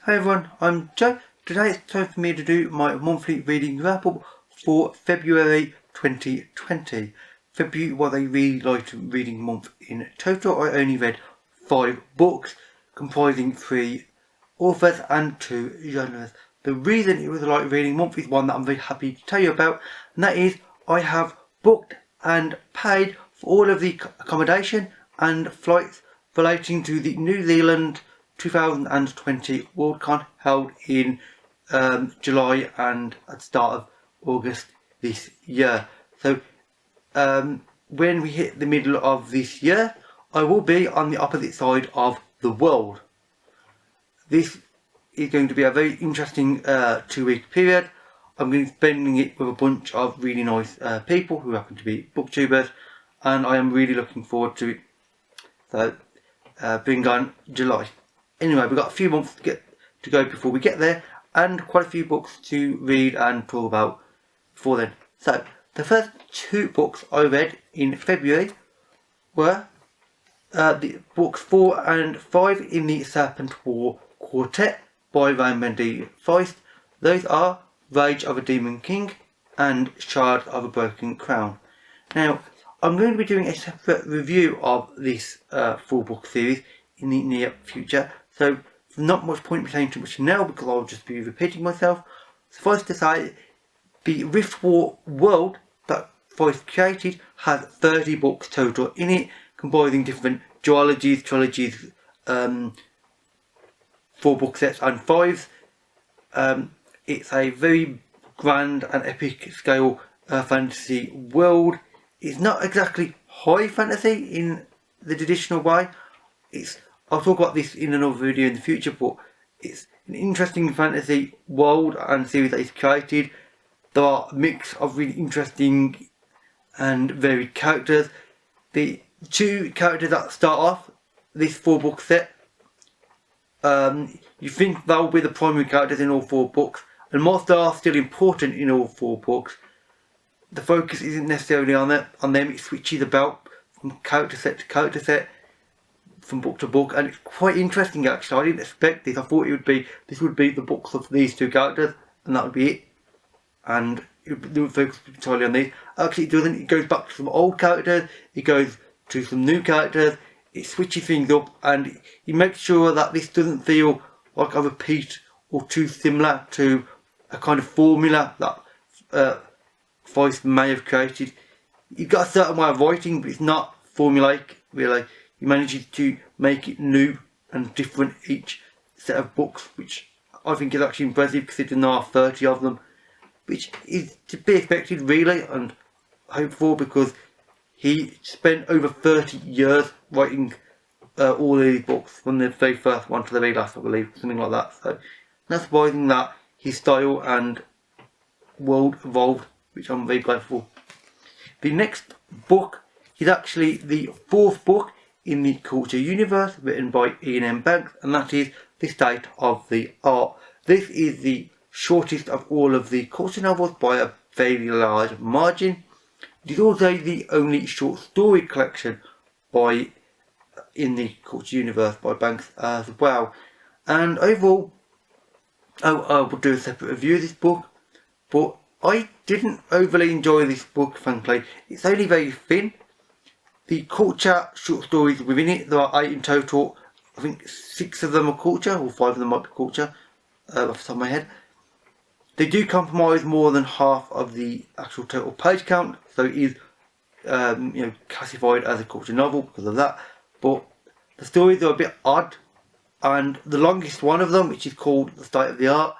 Hi everyone, I'm Joe. Today it's time for me to do my monthly reading wrap up for February 2020. February was a really light reading month in total. I only read 5 books comprising 3 authors and 2 genres. The reason it was a light reading month is one that I'm very happy to tell you about, and that is I have booked and paid for all of the accommodation and flights relating to the New Zealand 2020 Worldcon held in July and at the start of August this year. So when we hit the middle of this year, I will be on the opposite side of the world. This is going to be a very interesting 2-week period. I'm going to be spending it with a bunch of really nice people who happen to be booktubers, and I am really looking forward to it. So bring on July. Anyway, we've got a few months to go before we get there, and quite a few books to read and talk about before then. So, the first 2 books I read in February were the books 4 and 5 in the Serpent War Quartet by Raymond Feist. Those are Rage of a Demon King and Shards of a Broken Crown. Now, I'm going to be doing a separate review of this 4-book series in the near future, so there's not much point in saying too much now because I'll just be repeating myself. Suffice to say, the Rift War world that Feist created has 30 books total in it, comprising different duologies, trilogies, 4 book sets and 5s. It's a very grand and epic scale fantasy world. It's not exactly high fantasy in the traditional way. I'll talk about this in another video in the future, but it's an interesting fantasy world and series that is created. There are a mix of really interesting and varied characters. The 2 characters that start off this 4-book set, you think they'll be the primary characters in all 4 books, and whilst they are still important in all 4 books, the focus isn't necessarily on them. It switches about from character set to character set, from book to book, and it's quite interesting actually. I didn't expect this. I thought this would be the books of these 2 characters and that would be it, and it would focus entirely on these. Actually it doesn't. It goes back to some old characters, it goes to some new characters, it switches things up, and it makes sure that this doesn't feel like a repeat or too similar to a kind of formula that Feist may have created. You've got a certain way of writing, but it's not formulaic really. He manages to make it new and different each set of books, which I think is actually impressive considering there are 30 of them, which is to be expected really and hoped for, because he spent over 30 years writing all of these books, from the very first one to the very last, I believe, something like that. So not surprising that his style and world evolved, which I'm very grateful. The next book is actually the 4th book in the Culture universe, written by Iain Banks, and that is The State of the Art. This is the shortest of all of the Culture novels by a very large margin. It is also the only short story collection in the Culture universe by Banks as well. And overall, I will do a separate review of this book, but I didn't overly enjoy this book, frankly. It's only very thin. The Culture short stories within it, there are 8 in total. I think 6 of them are Culture, or 5 of them might be Culture, off the top of my head. They do comprise more than half of the actual total page count, so it is classified as a Culture novel because of that. But the stories are a bit odd, and the longest one of them, which is called The State of the Art,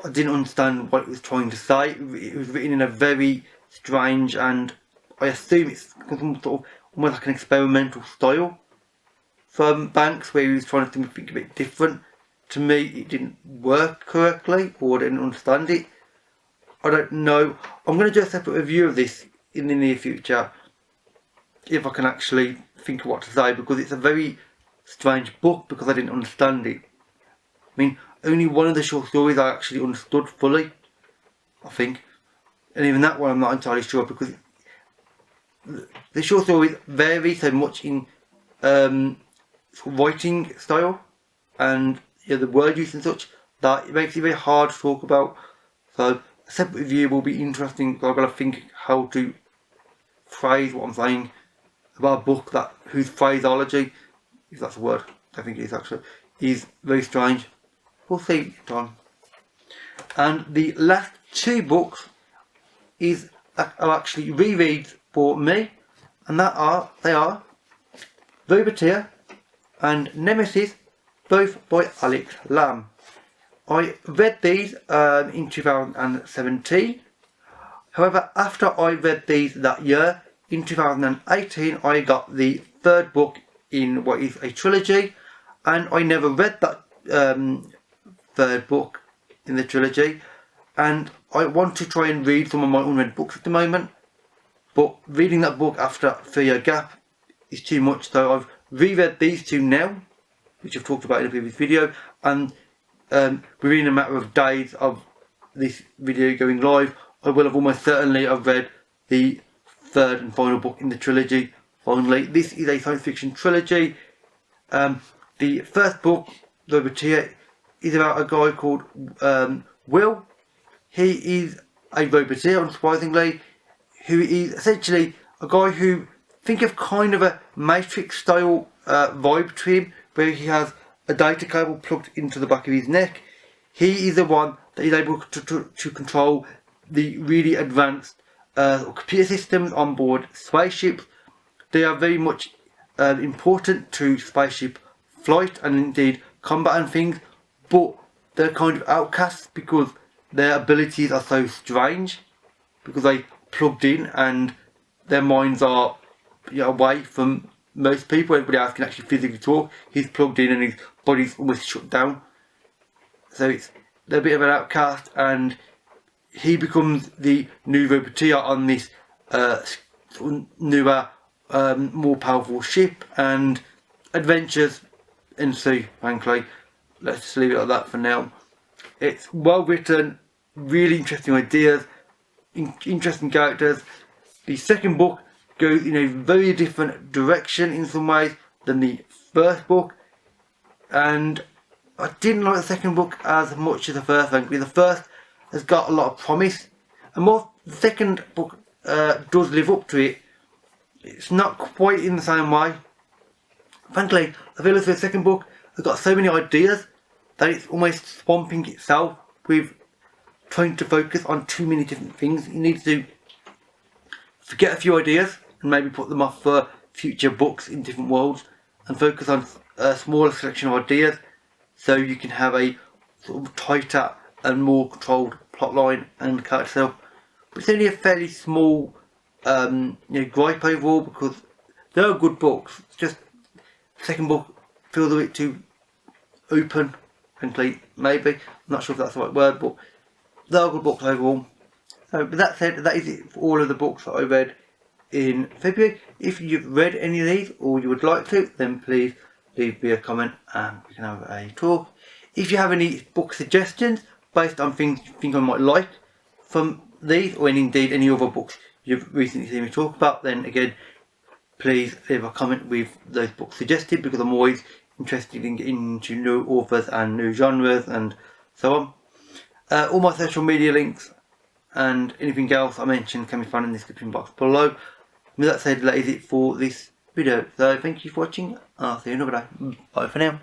I didn't understand what it was trying to say. It was written in a very strange, and I assume it's some sort of almost like an experimental style from Banks, where he was trying to think a bit different. To me, it didn't work correctly, or I didn't understand it. I don't know. I'm going to do a separate review of this in the near future, if I can actually think of what to say, because it's a very strange book because I didn't understand it. I mean, only one of the short stories I actually understood fully, I think, and even that one I'm not entirely sure, because the short stories vary so much in writing style, and the word use and such, that it makes it very hard to talk about. So a separate review will be interesting. I've got to think how to phrase what I'm saying about a book that whose phraseology, if that's a word, I think it is actually, is very strange. We'll see in time. And the last two books are actually rereads for me, and they are Roboteer and Nemesis, both by Alex Lamb. I read these in 2017. However, after I read these that year, in 2018, I got the third book in what is a trilogy, and I never read that third book in the trilogy, and I want to try and read some of my unread books at the moment, but reading that book after a 3-year gap is too much, so I've reread these two now, which I've talked about in a previous video, and within a matter of days of this video going live, I will have almost certainly have read the third and final book in the trilogy. Finally, this is a science fiction trilogy. The first book, Roboteer, is about a guy called Will. He is a Roboteer, unsurprisingly, who is essentially a guy who, think of kind of a Matrix style vibe to him, where he has a data cable plugged into the back of his neck. He is the one that is able to control the really advanced computer systems on board spaceships. They are very much important to spaceship flight and indeed combat and things, but they're kind of outcasts because their abilities are so strange, because they plugged in and their minds are away from most people. Everybody else can actually physically talk. He's plugged in and his body's almost shut down. So they're a bit of an outcast, and he becomes the new Roboteer on this newer, more powerful ship, and adventures ensue, frankly. Let's just leave it like that for now. It's well written, really interesting ideas, interesting characters. The second book goes in a very different direction in some ways than the first book, and I didn't like the second book as much as the first, frankly. The first has got a lot of promise, and while the second book does live up to it, it's not quite in the same way. Frankly, I feel as though the second book has got so many ideas that it's almost swamping itself with trying to focus on too many different things. You need to forget a few ideas and maybe put them off for future books in different worlds, and focus on a smaller selection of ideas, so you can have a sort of tighter and more controlled plotline and character itself. But it's only a fairly small gripe overall, because they are good books. It's just the second book feels a bit too open, frankly, maybe. I'm not sure if that's the right word, but they are good books overall. So with that said, that is it for all of the books that I read in February. If you've read any of these or you would like to, then please leave me a comment and we can have a talk. If you have any book suggestions based on things you think I might like from these, or indeed any other books you've recently seen me talk about, then again, please leave a comment with those books suggested, because I'm always interested in getting into new authors and new genres and so on. All my social media links and anything else I mentioned can be found in the description box below. With that said, that is it for this video. So thank you for watching. I'll see you another day. Bye for now.